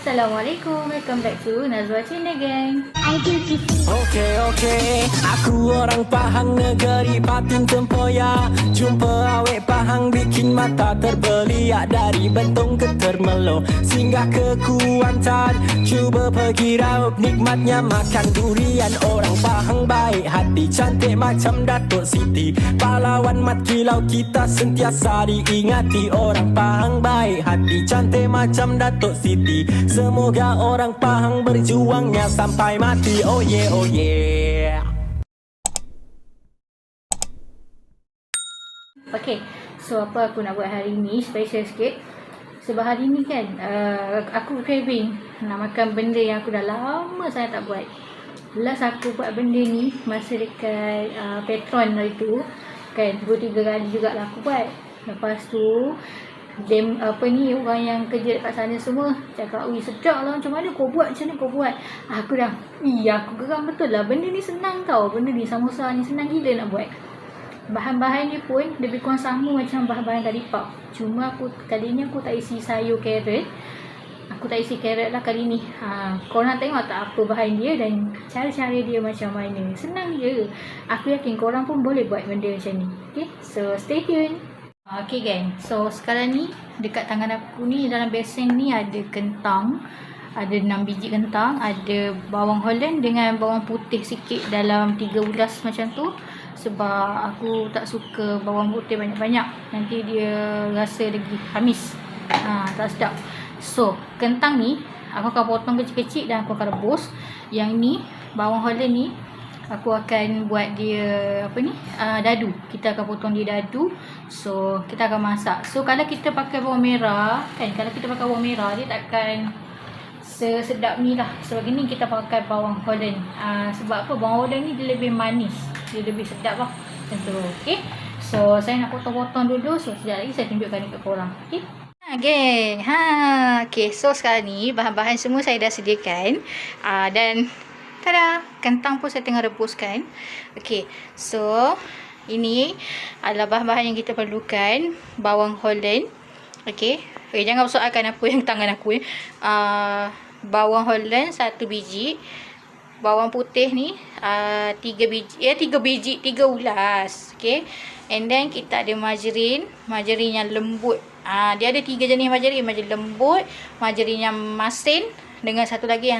Assalamualaikum, welcome back to Nazwa Channel gang. Okey, aku orang Pahang negeri patin tempoyak. Jumpa awek Pahang bikin mata terbeliak. Dari Bentong ke Termelo singgah ke Kuantan, cuba pergi raup nikmatnya makan durian. Orang Pahang baik hati, cantik macam Datuk Siti. Pahlawan mat kilau kita sentiasa diingati. Orang Pahang baik hati, cantik macam Datuk Siti. Semoga orang Pahang berjuangnya sampai mati. Oh yeah, oh yeah. Okay, so apa aku nak buat hari ni special sikit. Sebab hari ni kan aku craving nak makan benda yang aku dah lama saya tak buat. Last aku buat benda ni masa dekat Petron hari tu kan, 2-3 kali jugalah aku buat. Lepas tu orang yang kerja dekat sana semua cakap, "Ui, sedap lah, macam mana kau buat, macam mana kau buat?" Aku dah, aku geram betul lah. Benda ni senang tau, benda ni samosa ni senang gila nak buat. Bahan-bahan ni pun lebih kurang sama macam bahan-bahan tadi pau. Cuma kali ni aku tak isi sayur carrot. Aku tak isi carrot lah kali ni. Korang tengok tak apa bahan dia dan cara-cara dia macam mana. Senang je. Aku yakin korang pun boleh buat benda macam ni. Okay, so stay tune. Okay gang, so sekarang ni dekat tangan aku ni dalam besen ni ada kentang, ada 6 biji kentang, ada bawang holland dengan bawang putih sikit dalam 3 ulas macam tu. Sebab aku tak suka bawang putih banyak-banyak, nanti dia rasa lagi hamis, tak sedap. So kentang ni aku akan potong kecil-kecil dan aku akan rebus. Yang ni bawang holland ni aku akan buat dia dadu. Kita akan potong dia dadu. So kita akan masak. So kalau kita pakai bawang merah kan, kalau kita pakai bawang merah dia takkan sesedap ni lah. Sebab ni kita pakai bawang holland. Sebab apa? Bawang holland ni dia lebih manis, dia lebih sedap lah macam tu. Okay, so saya nak potong-potong dulu. So sekejap lagi saya tunjukkan dekat korang. Okay geng. Okay, so sekarang ni bahan-bahan semua saya dah sediakan. Dan tada, kentang pun saya tengah rebuskan. Okay, so ini adalah bahan-bahan yang kita perlukan. Bawang holland. Okay, jangan persoalkan apa yang tangan aku. Bawang holland 1 biji. Bawang putih ni 3 biji, 3 ulas. Okay, and then kita ada margarin yang lembut. Dia ada 3 jenis margarin lembut, margarin yang masin, dengan satu lagi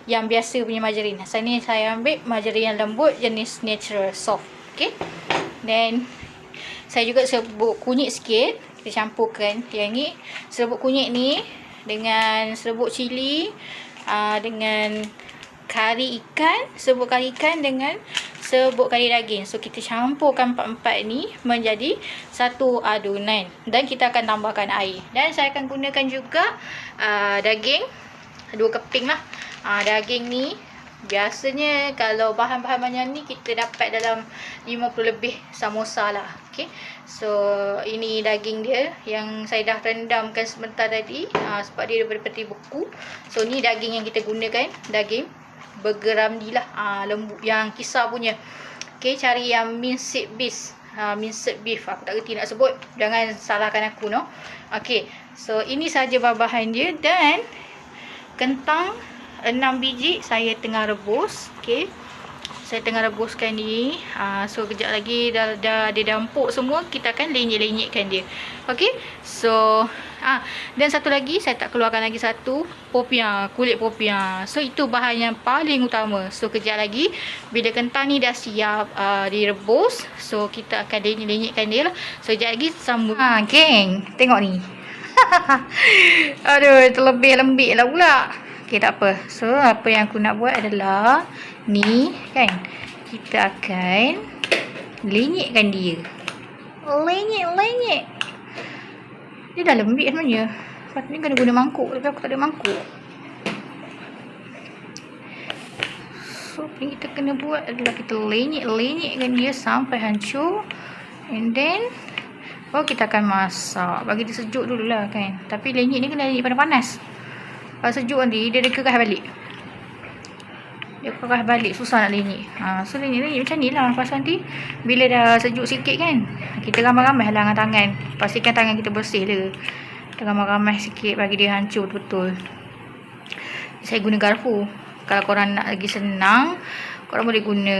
yang biasa punya margarin. Ni saya ambil margarin yang lembut jenis natural soft. Okay, then saya juga serbuk kunyit sikit, kita campurkan. Yang ni serbuk kunyit ni dengan serbuk cili, dengan kari ikan, serbuk kari ikan dengan serbuk kari daging. So kita campurkan empat-empat ni menjadi satu adunan, dan kita akan tambahkan air. Dan saya akan gunakan juga daging 2 keping lah. Daging ni biasanya kalau bahan-bahan banyak ni kita dapat dalam 50 lebih samosa lah. Okay, so ini daging dia yang saya dah rendamkan sebentar tadi, sebab dia daripada peti beku. So ni daging yang kita gunakan, daging burger ramdi lah, lembut yang kisar punya. Okay, cari yang minced beef. Minced beef, aku tak kerti nak sebut, jangan salahkan aku no. Okay, so ini saja bahan-bahan dia. Dan kentang 6 biji saya tengah rebus. Okay, saya tengah rebuskan ni. So kejap lagi dah dia empuk semua, kita akan lenyek-lenyekkan dia. Okay, so dan satu lagi saya tak keluarkan lagi satu, popiah, kulit popiah. So itu bahan yang paling utama. So kejap lagi bila kentang ni dah siap direbus, so kita akan lenyek-lenyekkan dia lah. So kejap lagi sambung. Geng, tengok ni. Aduh, terlebih lembik lah pula. Okay, tak apa. So apa yang aku nak buat adalah ni kan, kita akan lenyekkan dia. Lenyek. Dia dah lembik sebenarnya. Patutnya kena guna mangkuk, tapi aku tak ada mangkuk. So apa yang kita kena buat adalah kita lenyekkan dia sampai hancur. And then baru kita akan masak. Bagi dia sejuk dulu lah kan. Tapi lenyek ni kena lenyek panas-panas. Kalau sejuk nanti dia kerah balik. Dia kerah balik, susah nak lenyek. So lenyek macam ni lah. Lepas nanti bila dah sejuk sikit kan, kita ramai-ramai lah dengan tangan. Pastikan tangan kita bersih dia. Kita ramai-ramai sikit bagi dia hancur betul. saya guna garpu. Kalau korang nak lagi senang, korang boleh guna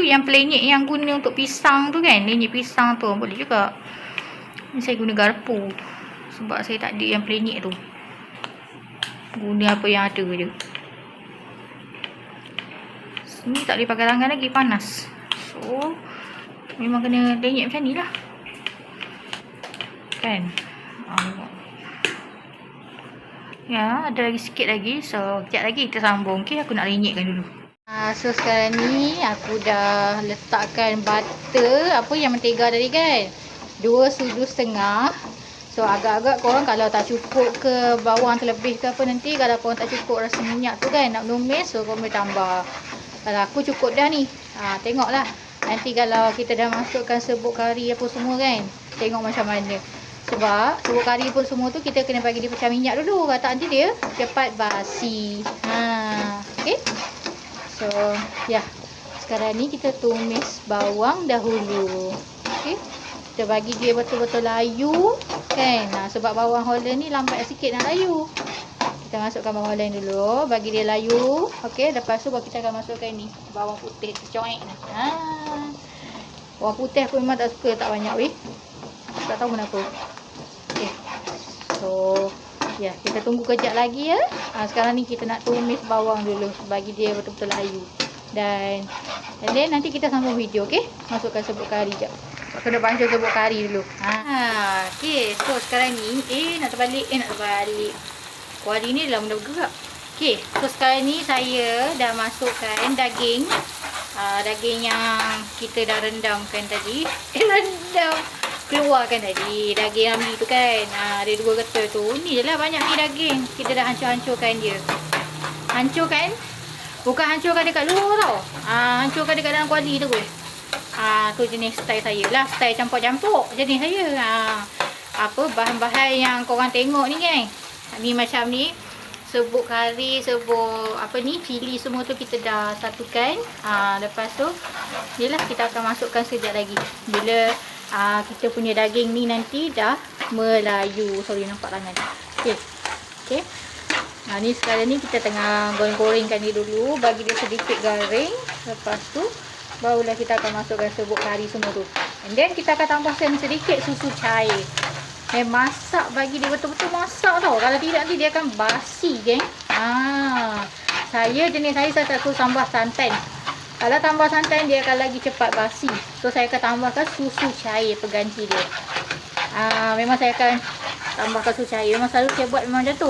yang pelenyek yang guna untuk pisang tu kan, lenyek pisang tu boleh juga. Ni saya guna garpu sebab saya tak ada yang pelenyek tu. Guna apa yang ada je. Ni tak boleh pakai tangan lagi, panas. So memang kena lenyek macam ni lah kan. Ya, ada lagi sikit lagi. So kejap lagi kita sambung. Okay, aku nak lenyekkan dulu. So sekarang ni aku dah letakkan butter, yang mentega tadi kan, 2 sudu setengah. So agak-agak korang kalau tak cukup ke bawang terlebih ke apa nanti, kalau korang tak cukup rasa minyak tu kan nak menumis, so korang boleh tambah. Kalau aku cukup dah ni, tengoklah nanti kalau kita dah masukkan serbuk kari apa semua kan, tengok macam mana. Sebab serbuk kari pun semua tu kita kena bagi dia pecah minyak dulu, kalau tak nanti dia cepat basi. Okay. So, sekarang ni kita tumis bawang dahulu. Okay. Kita bagi dia betul-betul layu kan. Sebab bawang Holland ni lambat sikit nak layu. Kita masukkan bawang Holland dulu, bagi dia layu. Okay, lepas tu kita akan masukkan ni bawang putih coek ni. Bawang putih aku memang tak suka, tak banyak weh. Tak tahu kenapa. Okay. So, kita tunggu kejap lagi ya. Sekarang ni kita nak tumis bawang dulu, bagi dia betul-betul layu. Dan then nanti kita sambung video, okey? Masukkan serbuk kari jap. Kena basuh serbuk kari dulu. Okey, so sekarang ni nak terbalik. Kuali ni dah mula bergerak. Okey, so sekarang ni saya dah masukkan daging. Daging yang kita dah rendamkan tadi. Keluarkan tadi daging ambi tu kan. Ada 2 getah tu. Ni je lah banyak ni daging. Kita dah hancur-hancurkan dia. Hancurkan. Bukan hancurkan dekat luar tau. Hancurkan dekat dalam kuali tu weh. Tu jenis style saya lah. Style campur-campur jenis saya. Bahan-bahan yang korang tengok ni kan. Ni macam ni. Serbuk kari, serbuk cili semua tu kita dah satukan. Lepas tu yelah kita akan masukkan sekejap lagi. Bila kita punya daging ni nanti dah melayu. Sorry, nampak tangan. Okay. Ni sekarang ni kita tengah goreng-gorengkan dia dulu, bagi dia sedikit garing. Lepas tu barulah kita akan masukkan serbuk kari semua tu. And then kita akan tambahkan sedikit susu cair. Masak, bagi dia betul-betul masak tau. Kalau tidak nanti dia akan basi geng. Saya tak suka tambah santan. Kalau tambah santan dia akan lagi cepat basi. So saya akan tambahkan susu cair pengganti dia. Memang saya akan tambahkan susu cair. Memang selalu saya buat memang macam tu.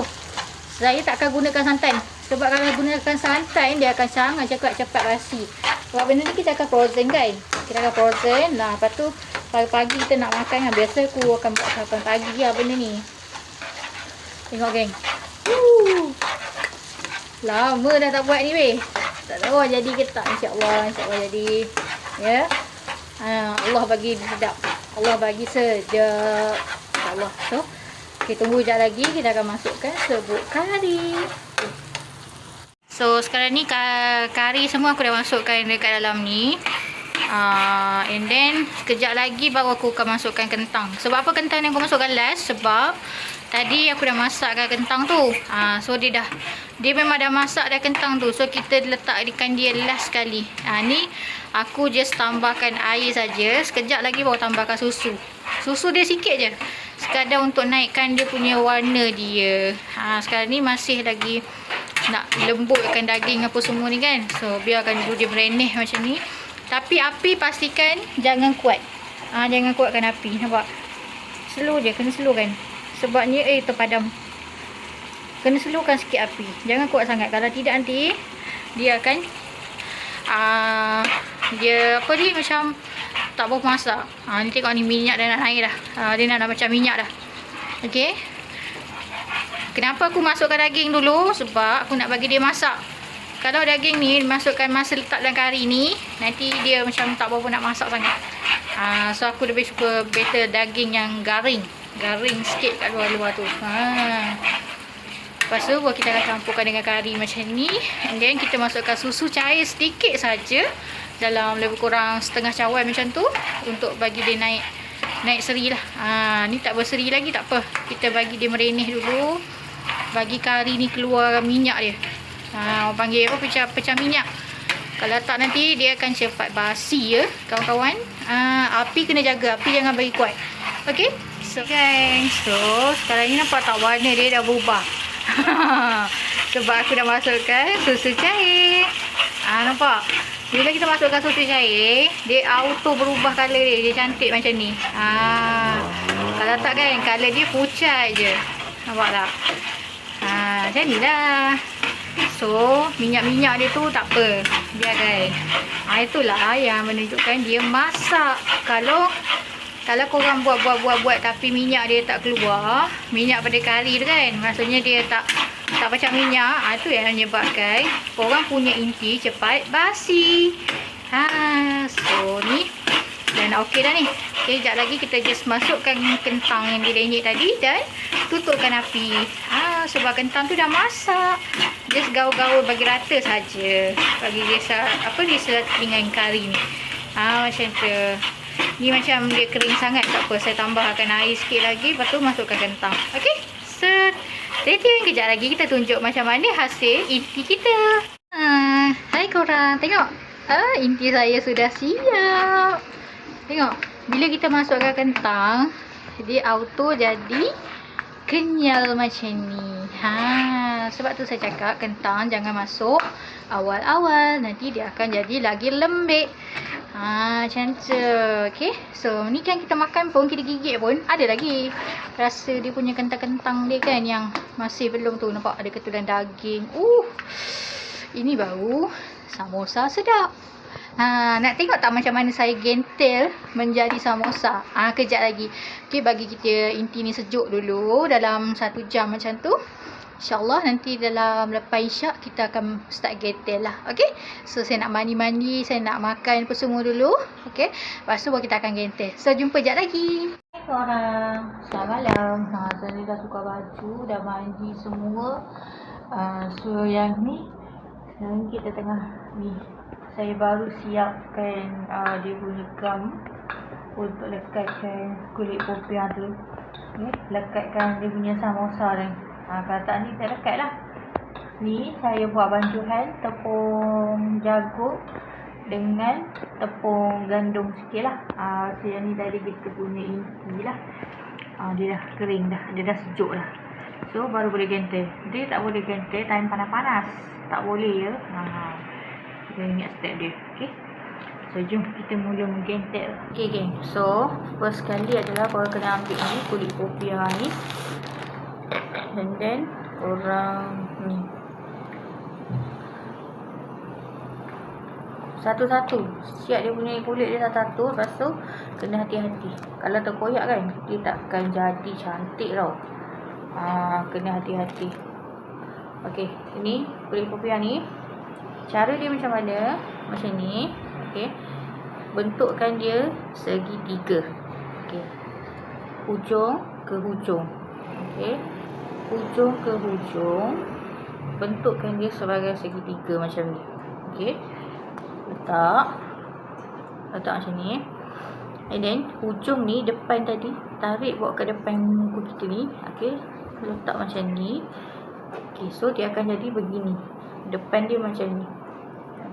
Saya tak akan gunakan santan. Sebab kalau gunakan santan dia akan sangat cepat basi. Sebab benda ni kita akan frozen kan. Kita akan frozen. Lepas tu pagi-pagi kita nak makan kan. Biasa aku akan buat sarapan pagi lah benda ni. Tengok geng. Lama dah tak buat ni weh. Tak tahu jadi ke tak. InsyaAllah jadi. Ya. Allah bagi sedap. Allah bagi sedap. InsyaAllah. So kita tunggu sekejap lagi. Kita akan masukkan serbuk kari. So sekarang ni kari semua aku dah masukkan dekat dalam ni. And then sekejap lagi baru aku akan masukkan kentang. Sebab apa kentang yang aku masukkan last? Sebab tadi aku dah masakkan kentang tu. So dia memang dah masak dah kentang tu. So kita letakkan dia last sekali. Ni aku just tambahkan air saja. Sekejap lagi baru tambahkan susu. Susu dia sikit je. Sekadar untuk naikkan dia punya warna dia. Sekarang ni masih lagi nak lembutkan daging apa semua ni kan. So biarkan dulu dia berenih macam ni. Tapi api pastikan jangan kuat. Jangan kuatkan api. Nampak? Slow je. Kena slow kan. Sebabnya terpadam. Kena slowkan sikit api. Jangan kuat sangat. Kalau tidak nanti dia akan macam tak berapa masak. Ni tengok ni minyak dah nak naik dah. Dia nak macam minyak dah. Okey. Kenapa aku masukkan daging dulu? Sebab aku nak bagi dia masak. Kalau daging ni masukkan masa letak dalam kari ni, nanti dia macam tak berapa nak masak sangat. So aku lebih suka better daging yang garing. Garing sikit kat luar-luar tu. Lepas tu kita akan campurkan dengan kari macam ni. And then kita masukkan susu cair sedikit saja. Dalam lebih kurang setengah cawan macam tu. Untuk bagi dia naik seri lah. Ni tak berseri lagi tak apa. Kita bagi dia merenih dulu. bagi kari ni keluar minyak dia. Orang panggil apa, pecah minyak. Kalau tak nanti dia akan cepat basi ya kawan-kawan. Api kena jaga, api jangan bagi kuat. Okey. So guys, so sekarang ni nampak tak warna dia dah berubah. Sebab aku dah masukkan susu cair. Nampak? Bila kita masukkan susu cair, dia auto berubah color dia. Dia cantik macam ni. Kalau tak kan, color dia pucat je. Nampak tak? Macam ni lah. So, minyak-minyak dia tu tak apa. Biarkan. Itulah yang menunjukkan dia masak. Kalau korang buat tapi minyak dia tak keluar, minyak pada kari tu kan, maksudnya dia tak pecah minyak, tu yang menyebabkan korang punya inti cepat basi. So ni dah nak okey dah ni. Okay, sekejap lagi kita just masukkan kentang yang direnyek tadi dan tutupkan api. Sebab kentang tu dah masak, just gaul-gaul bagi rata saja. Bagi dia diselat dengan kari ni. Macam tu. Ni macam dia kering sangat, tak apa, saya tambahkan air sikit lagi, lepas tu masukkan kentang. Okey, stay tune. Kejap lagi kita tunjuk macam mana hasil inti kita. Hai korang, tengok. Inti saya sudah siap. Tengok, bila kita masukkan kentang, dia auto jadi kenyal macam ni. Sebab tu saya cakap kentang jangan masuk awal-awal, nanti dia akan jadi lagi lembek. Macam tu. Okay, so ni kan kita makan pun, kita gigit pun ada lagi rasa dia punya kentang-kentang dia kan, yang masih belum tu. Nampak ada ketulan daging. Ini baru samosa sedap. Nak tengok tak macam mana saya gentel menjadi samosa? Kejap lagi. Okay, bagi kita inti ni sejuk dulu dalam 1 jam macam tu. InsyaAllah nanti dalam lepas isyak kita akan start gentel lah. Okay, so saya nak mandi-mandi, saya nak makan apa semua dulu. Okay, lepas tu kita akan gentel. So jumpa sekejap lagi. Hai korang, selamat malam. Saya dah tukar baju, dah mandi semua. So yang ni, sekarang kita tengah ni, saya baru siapkan dia punya gam untuk lekatkan kulit popiah tu. Lekatkan dia punya samosa ni. Kalau tak ni saya lekat lah. Ni saya buat bancuhan tepung jagung dengan tepung gandum sikit lah. So yang ni tadi kita punya inti lah. Dia dah kering dah, dia dah sejuk dah. So baru boleh gentel. Dia tak boleh gentel time panas-panas, tak boleh ya. Kita ingat step dia. Okay, so jom kita mula menggentel. Okay geng, so first sekali adalah korang kena ambil ni kulit popiah ni, and then korang ni satu-satu siap dia punya kulit dia satu-satu. Lepas tu kena hati-hati, kalau terkoyak kan dia takkan jadi cantik tau. Kena hati-hati. Okay, ini kulit popiah ni, cara dia macam mana? Macam ni. Okay, bentukkan dia segitiga. Okay, hujung ke hujung. Okay, hujung ke hujung, bentukkan dia sebagai segitiga macam ni. Okay, letak macam ni. And then hujung ni, depan tadi, tarik bawa ke depan muka kita ni. Okay, letak macam ni. Okay, so dia akan jadi begini. Depan dia macam ni.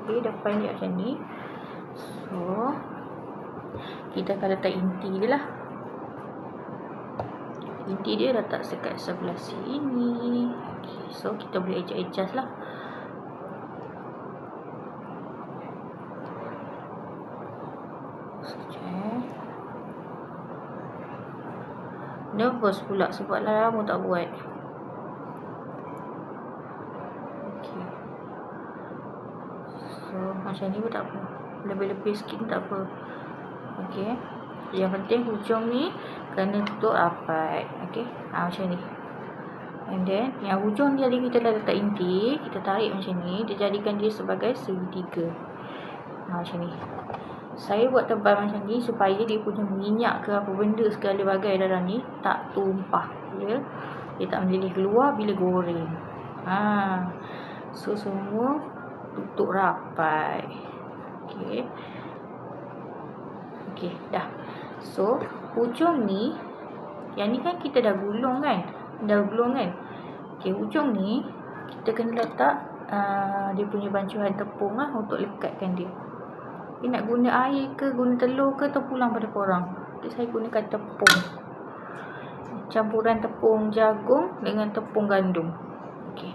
Okay, depan dia macam ni. So kita akan letak inti dia lah. Inti dia letak dekat sebelah sini. Okay, so kita boleh adjust lah. Nervous pula sebab lama tak buat. Okay, so macam ni pun tak apa, lebih-lebih sikit tak apa. Okay, yang penting hujung ni kena tutup rapat. Okay, macam ni. And then yang hujung ni tadi kita dah letak inti, kita tarik macam ni, dia jadikan dia sebagai segitiga. Macam ni. Saya buat tebal macam ni supaya dia punya minyak ke apa benda segala bagai dalam ni tak tumpah. Dia tak meleleh keluar bila goreng. So semua tutup rapat. Okay. Okay, dah. So hujung ni, yang ni kan kita dah gulung kan. Okay, ujung ni kita kena letak dia punya bancuhan tepung lah untuk lekatkan dia. Ni nak guna air ke, guna telur ke, terpulang pada korang. Jadi saya gunakan tepung. Campuran tepung jagung dengan tepung gandum. Okay.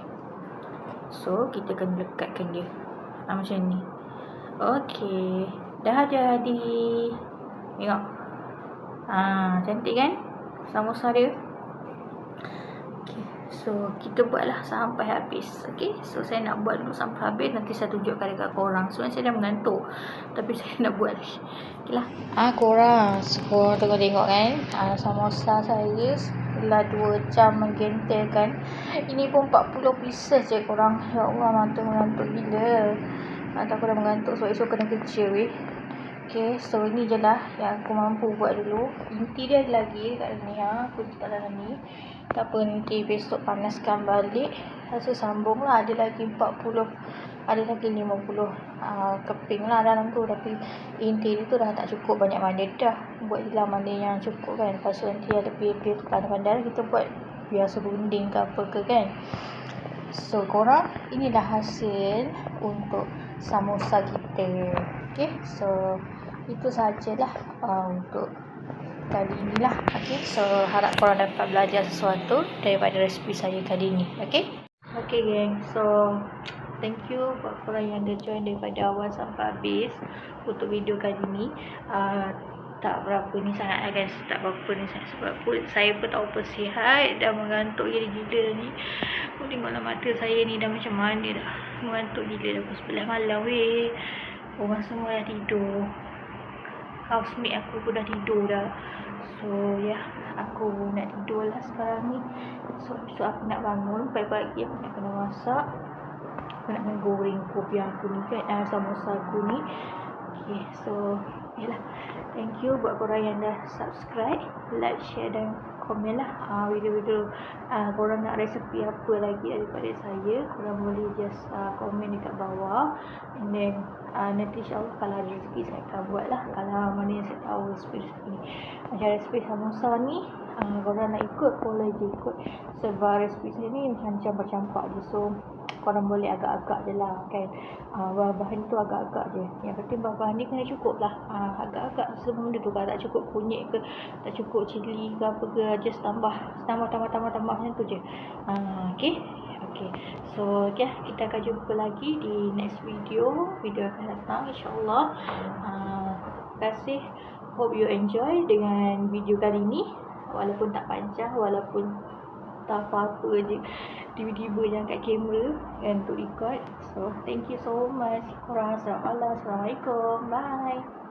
So, kita kena lekatkan dia. Macam ni. Okay. Dah jadi. Tengok. Cantik kan? Samosa dia. So, kita buatlah sampai habis. Okay. So, saya nak buat dulu sampai habis. Nanti saya tunjukkan dekat korang. Sebenarnya saya dah mengantuk. Tapi saya nak buat lagi. Okay lah. Korang tengok kan. Samosa saya setelah 2 jam menggentelkan. Ini pun 40 pieces je korang. Ya Allah, mata mengantuk gila. Mata aku dah mengantuk. So, esok kena kerja weh. Okay, so ini je lah yang aku mampu buat dulu. Inti dia ada lagi kat dalam ni. Aku letak dalam ni. Tak apa, nanti besok panaskan balik. Rasa sambung lah. Ada lagi 40. Ada lagi 50 keping lah dalam tu. Tapi inti dia tu dah tak cukup banyak mana dah. Buat je lah mana yang cukup kan. Lepas tu nanti ada pilih-pilih pandai-pandai kita buat biar serunding ke apa ke kan. So korang, inilah hasil untuk samosa kita. Okay, so itu sajalah untuk kali ni lah. Okay, so harap korang dapat belajar sesuatu daripada resipi saya kali ni. Okay, geng, so thank you buat korang yang dah join daripada awal sampai habis untuk video kali ni. Tak berapa ni sangat guys, tak berapa ni sangat sebab saya pun tak apa sihat, dah mengantuk gila-gila ni. Tengoklah mata saya ni dah macam mana dah, mengantuk gila dah pukul 11 malam weh. Orang semua dah tidur, housemate aku pun dah tidur dah. So aku nak tidur lah sekarang ni. So aku nak bangun pagi-pagi, aku nak kena masak, aku nak kena goreng kopi aku ni kan, samosa aku ni. Okay, so thank you buat korang yang dah subscribe, like, share dan komen lah video-video korang nak resepi apa lagi daripada saya. Korang boleh just komen dekat bawah, and then nanti insyaAllah kalau ada rezeki saya akan buat lah. Kalau mana yang saya tahu resipi ni, macam resipi samosa ni, korang nak ikut boleh je ikut, sebab resipi saya ni macam campak-campak je. So korang boleh agak-agak je lah kan. Bahan tu agak-agak je. Yang penting bahan ni kena cukup lah. Agak-agak semua benda tu. Kalau tak cukup kunyit ke, tak cukup cili ke apa ke, just tambah macam tu je. Okay. So kita akan jumpa lagi di next video akan datang insyaAllah. Terima kasih. Hope you enjoy dengan video kali ni. Walaupun tak panjang, walaupun tak apa-apa je, tiba-tiba je angkat kamera kan untuk record. So thank you so much korang. Assalamualaikum, bye.